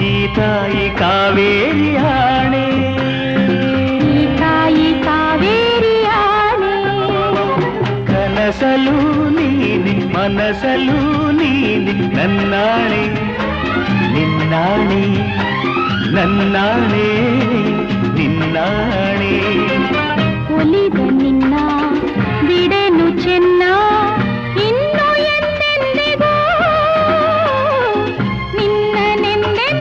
ಈ ತಾಯಿ ಕಾವೇರಿ ಆಣೆ, ಈ ತಾಯಿ ಕಾವೇರಿ ಆಣೆ. ಕನಸಲು ನೀನೆ ಮನಸಲು ನೀನೆ ನನ್ನಾಣೆ, ನಿನ್ನಾಣೆ ನನ್ನಾಣೆ ನಿನ್ನಾಣೆ.